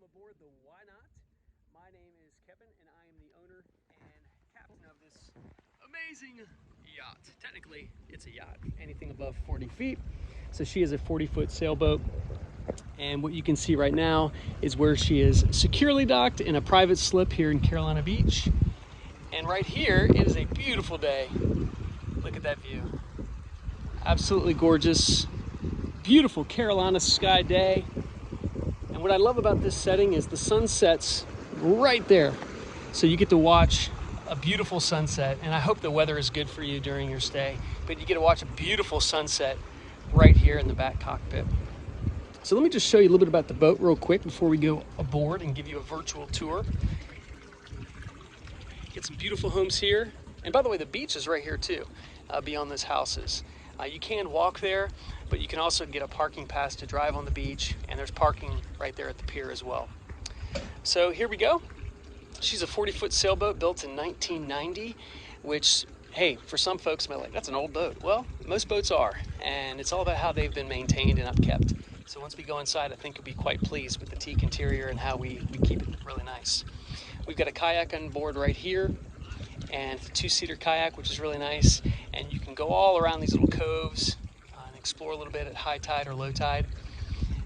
welcome aboard the Why Not. My name is Kevin and I am the owner and captain of this amazing yacht. Technically, it's a yacht, anything above 40 feet. So she is a 40-foot sailboat. And what you can see right now is where she is securely docked in a private slip here in Carolina Beach. And right here, it is a beautiful day. Look at that view. Absolutely gorgeous, beautiful Carolina sky day. And what I love about this setting is the sun sets right there. So you get to watch a beautiful sunset, and I hope the weather is good for you during your stay, but you get to watch a beautiful sunset right here in the back cockpit. So let me just show you a little bit about the boat real quick before we go aboard and give you a virtual tour. Get some beautiful homes here. And by the way, the beach is right here too, beyond those houses. You can walk there, but you can also get a parking pass to drive on the beach, and there's parking right there at the pier as well. So here we go. She's a 40-foot sailboat built in 1990, which, hey, for some folks might be like, that's an old boat. Well, most boats are, and it's all about how they've been maintained and upkept. So once we go inside, I think you'll be quite pleased with the teak interior and how we keep it really nice. We've got a kayak on board right here, and it's a two-seater kayak, which is really nice. And you can go all around these little coves and explore a little bit at high tide or low tide.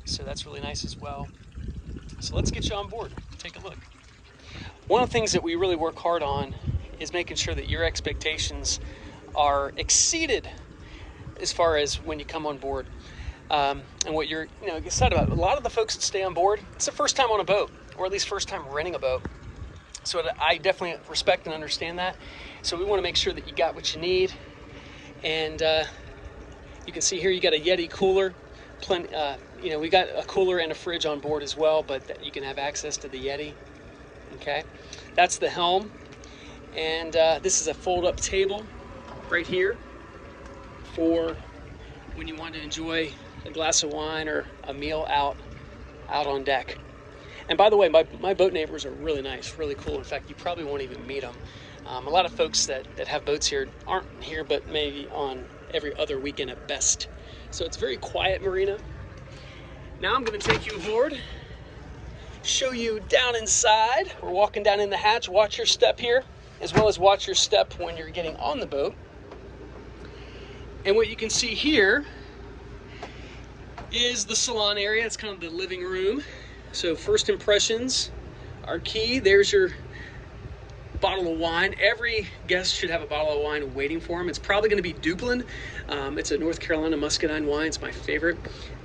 So that's really nice as well. So let's get you on board. Take a look. One of the things that we really work hard on is making sure that your expectations are exceeded as far as when you come on board. And what you're excited about. A lot of the folks that stay on board, it's the first time on a boat, or at least first time renting a boat. So I definitely respect and understand that. So we want to make sure that you got what you need. And you can see here you got a Yeti cooler. We got a cooler and a fridge on board as well, but you can have access to the Yeti. Okay, that's the helm. And this is a fold-up table right here for when you want to enjoy a glass of wine or a meal out on deck. And by the way, my boat neighbors are really nice, really cool. In fact, you probably won't even meet them. A lot of folks that have boats here aren't here, but maybe on every other weekend at best. So it's a very quiet marina. Now I'm going to take you aboard, show you down inside. We're walking down in the hatch. Watch your step here, as well as watch your step when you're getting on the boat. And what you can see here is the salon area. It's kind of the living room. So first impressions are key. There's your bottle of wine. Every guest should have a bottle of wine waiting for them. It's probably going to be Duplin. It's a North Carolina muscadine wine. It's my favorite.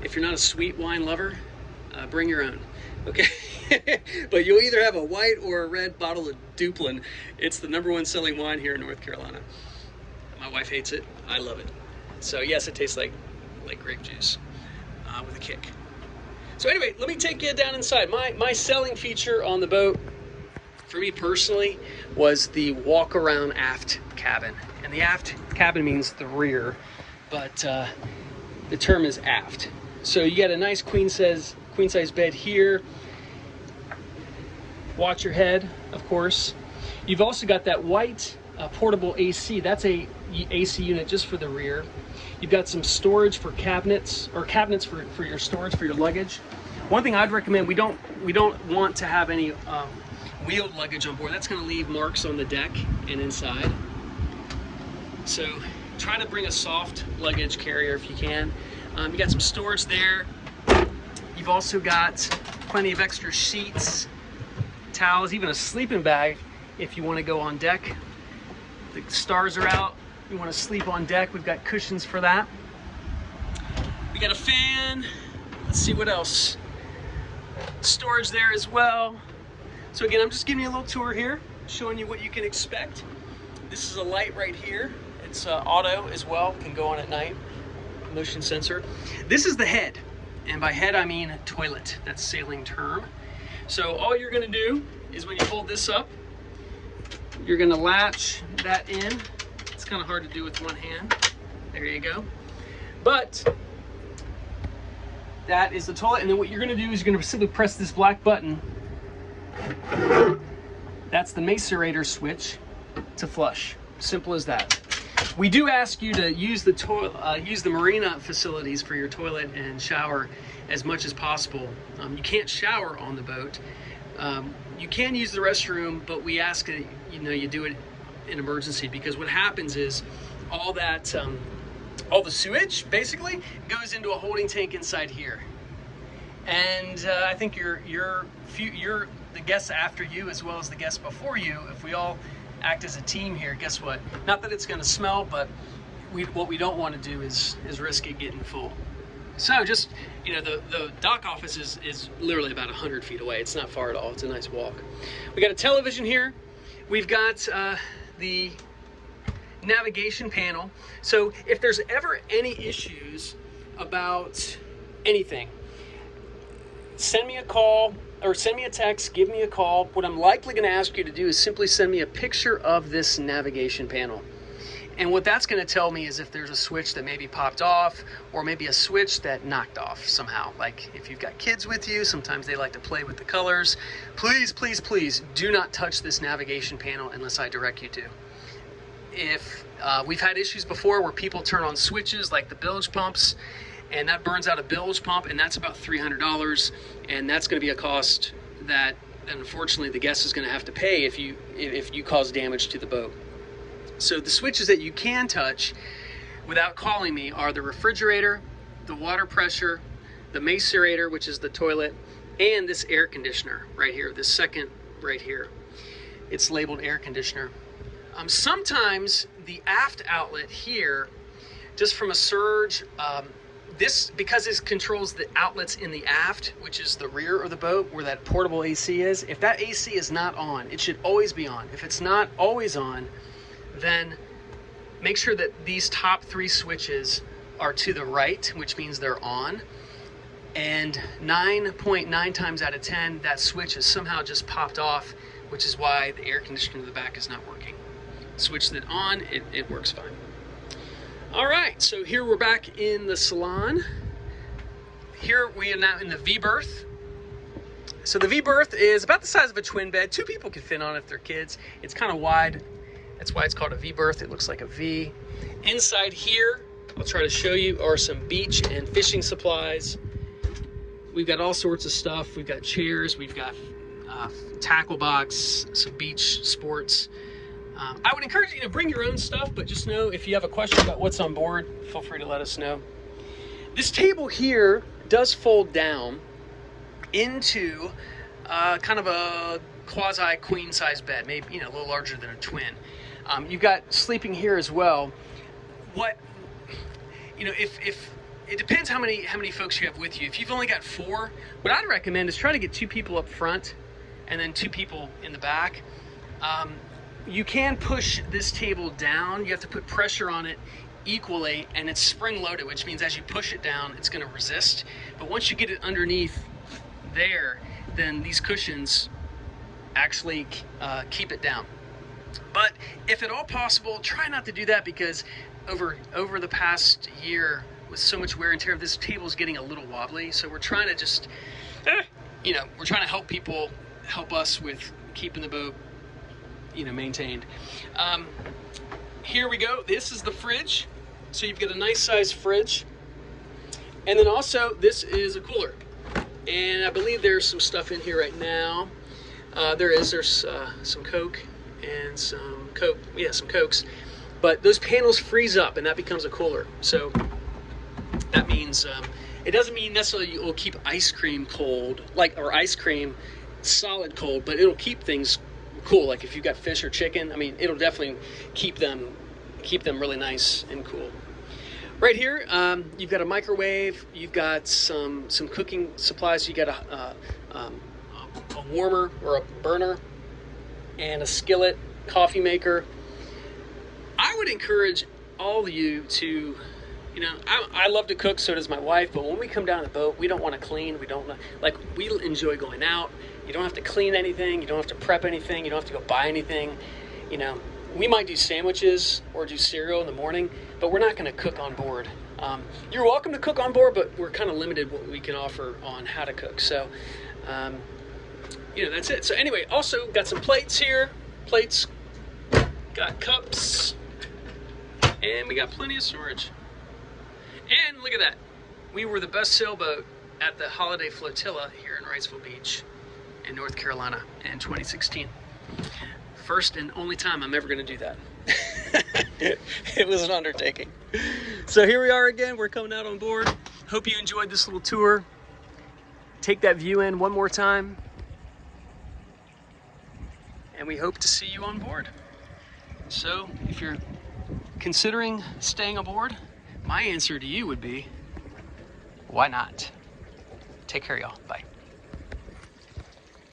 If you're not a sweet wine lover, bring your own. Okay, but you'll either have a white or a red bottle of Duplin. It's the #1 selling wine here in North Carolina. My wife hates it. I love it. So yes, it tastes like grape juice with a kick. So anyway, let me take you down inside. My selling feature on the boat, for me personally, was the walk around aft cabin. And the aft cabin means the rear, but the term is aft. So you got a nice queen size bed here. Watch your head, of course. You've also got that white portable AC. That's a AC unit just for the rear. You've got some storage for cabinets, or cabinets for your storage for your luggage. One thing I'd recommend, we don't want to have any wheeled luggage on board. That's going to leave marks on the deck and inside. So try to bring a soft luggage carrier if you can. You got some storage there. You've also got plenty of extra sheets, towels, even a sleeping bag if you want to go on deck. The stars are out. You want to sleep on deck, we've got cushions for that. We got a fan. Let's see what else. Storage there as well. So again, I'm just giving you a little tour here, showing you what you can expect. This is a light right here. It's auto as well, can go on at night, motion sensor. This is the head, and by head I mean toilet. That's a sailing term. So all you're gonna do is when you hold this up, you're gonna latch that in. It's kind of hard to do with one hand. There you go. But that is the toilet, and then what you're gonna do is you're gonna simply press this black button. That's the macerator switch to flush. Simple as that. We do ask you to use the marina facilities for your toilet and shower as much as possible. You can't shower on the boat. You can use the restroom, but we ask that you do it in emergency, because what happens is all the sewage basically goes into a holding tank inside here. And I think the guests after you, as well as the guests before you, if we all act as a team here, guess what? Not that it's going to smell, but what we don't want to do is risk it getting full. So just, the dock office is literally about 100 feet away. It's not far at all. It's a nice walk. We got a television here. We've got the navigation panel. So if there's ever any issues about anything, send me a call or send me a text, give me a call. What I'm likely going to ask you to do is simply send me a picture of this navigation panel. And what that's going to tell me is if there's a switch that maybe popped off, or maybe a switch that knocked off somehow. Like if you've got kids with you, sometimes they like to play with the colors. Please, please, please do not touch this navigation panel unless I direct you to. If we've had issues before where people turn on switches like the bilge pumps, and that burns out a bilge pump, and that's about $300, and that's going to be a cost that unfortunately the guest is going to have to pay if you cause damage to the boat. So the switches that you can touch without calling me are the refrigerator, the water pressure, the macerator, which is the toilet, and this air conditioner right here, this second right here. It's labeled air conditioner. Sometimes the aft outlet here, just from a surge, because this controls the outlets in the aft, which is the rear of the boat where that portable AC is, if that AC is not on, it should always be on. If it's not always on, then make sure that these top 3 switches are to the right, which means they're on. And 9.9 times out of 10, that switch has somehow just popped off, which is why the air conditioner in the back is not working. Switch that on, it works fine. All right, so here we're back in the salon. Here we are now in the V berth. So the V berth is about the size of a twin bed. 2 people can fit on it if they're kids. It's kind of wide. That's why it's called a V berth. It looks like a V. Inside here, I'll try to show you, are some beach and fishing supplies. We've got all sorts of stuff. We've got chairs. We've got tackle box, some beach sports. I would encourage you to bring your own stuff, but just know if you have a question about what's on board, feel free to let us know. This table here does fold down into kind of a quasi queen size bed, maybe a little larger than a twin. You've got sleeping here as well. If it depends how many folks you have with you. If you've only got 4, what I'd recommend is try to get 2 people up front and then 2 people in the back. You can push this table down. You have to put pressure on it equally, and it's spring loaded, which means as you push it down, it's going to resist. But once you get it underneath there, then these cushions actually keep it down. But if at all possible, try not to do that, because over the past year, with so much wear and tear, this table is getting a little wobbly. So we're trying to just, we're trying to help people, help us with keeping the boat maintained. Here we go. This is the fridge. So you've got a nice size fridge. And then also this is a cooler. And I believe there's some stuff in here right now. There's some Coke and some Coke. Yeah, some Cokes. But those panels freeze up and that becomes a cooler. So that means, it doesn't mean necessarily it will keep ice cream cold, or ice cream solid cold, but it'll keep things cool. Like if you've got fish or chicken, it'll definitely keep them really nice and cool. Right here, you've got a microwave. You've got some cooking supplies. You got a warmer or a burner and a skillet, coffee maker. I would encourage all of you to, I love to cook, so does my wife, but when we come down the boat, we don't want to clean. We enjoy going out. You don't have to clean anything. You don't have to prep anything. You don't have to go buy anything. We might do sandwiches or do cereal in the morning, but we're not going to cook on board. You're welcome to cook on board, but we're kind of limited what we can offer on how to cook. So, that's it. So anyway, also got some plates here. Plates, got cups, And we got plenty of storage. And look at that. We were the best sailboat at the Holiday Flotilla here in Wrightsville Beach in North Carolina in 2016. First and only time I'm ever going to do that. It was an undertaking. So here we are again. We're coming out on board. Hope you enjoyed this little tour. Take that view in one more time. And we hope to see you on board. So if you're considering staying aboard, my answer to you would be, why not? Take care, y'all. Bye.